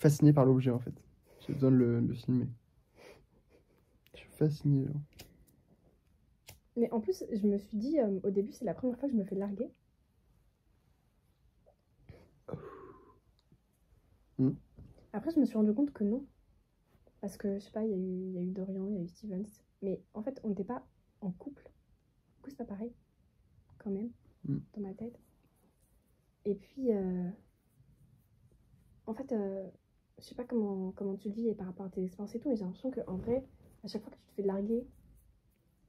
fasciné par l'objet en fait. J'ai besoin de le filmer. Je suis fasciné. Genre. Mais en plus, je me suis dit, au début, c'est la première fois que je me fais larguer. Après, je me suis rendu compte que non. Parce que, je sais pas, il y a eu Dorian, il y a eu Stevens. Mais en fait, on n'était pas en couple. Du coup, c'est pas pareil, quand même, dans ma tête. Et puis, en fait, je sais pas comment tu le vis et par rapport à tes expériences et tout, mais j'ai l'impression qu'en vrai, à chaque fois que tu te fais larguer,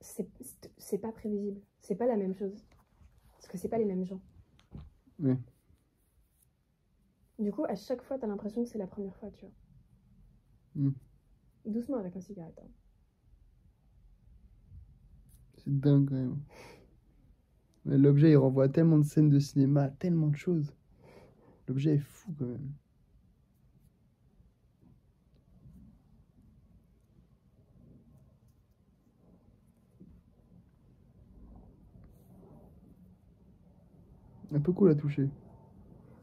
c'est pas prévisible. C'est pas la même chose. Parce que c'est pas les mêmes gens. Oui. Du coup, à chaque fois, t'as l'impression que c'est la première fois, tu vois. Doucement avec la cigarette. Hein. C'est dingue quand même. Mais l'objet, il renvoie à tellement de scènes de cinéma, à tellement de choses. L'objet est fou quand même. Un peu cool à toucher.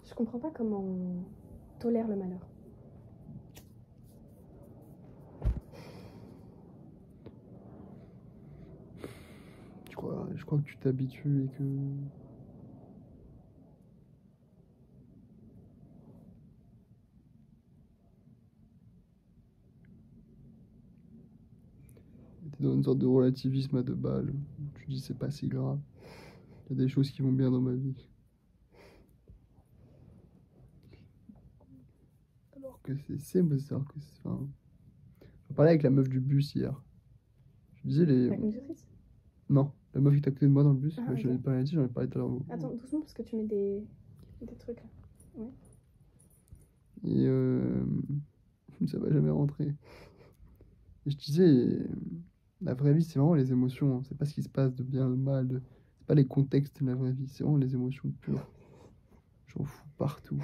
Je comprends pas comment on tolère le malheur. Je crois que tu t'habitues et que... T'es dans une sorte de relativisme à 2 balles. Tu dis c'est pas si grave. Il y a des choses qui vont bien dans ma vie. Alors que c'est bizarre que c'est... Enfin... Je parlais avec la meuf du bus hier. Je disais les... La conductrice ? Non, la meuf qui était à côté de moi dans le bus. Ah, J'en ai ok. parlé tout à l'heure. Attends, doucement parce que tu mets des trucs là. Ouais. Et ça va jamais rentrer. Et je disais, la vraie vie, c'est vraiment les émotions. Hein. C'est pas ce qui se passe de bien, de mal. C'est pas les contextes de la vraie vie. C'est vraiment les émotions pures. J'en fous partout.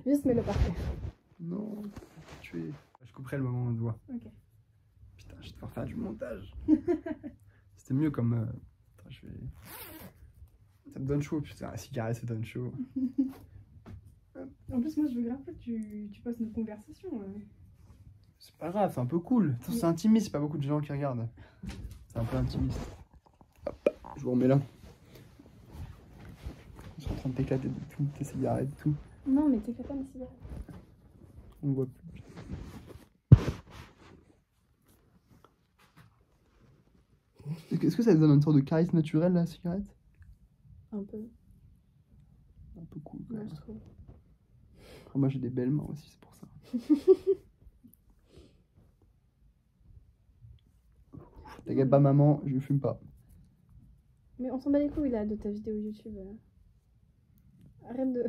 Juste mets-le par terre. Non, tu es. Je couperai le moment où on te voit. Ok. Putain, je vais devoir faire du montage. C'était mieux comme. Attends, je vais. Ça me donne chaud, putain. La cigarette, ça donne chaud. En plus, moi, je veux grave que tu passes notre conversation. C'est pas grave, c'est un peu cool. C'est intimiste, c'est pas beaucoup de gens qui regardent. C'est un peu intimiste. Hop, je vous remets là. Ils sont en train de t'éclater de tout, tes cigarettes et tout. Non, mais t'éclates pas mes cigarettes. On voit plus. Est-ce que ça donne une sorte de charisme naturel, la cigarette? Un peu. Un peu cool, quand Ouais, même. je trouve. Après, moi, j'ai des belles mains aussi, c'est pour ça. T'inquiète pas, maman, je fume pas. Mais on s'en bat les couilles là de ta vidéo YouTube. Arrête de.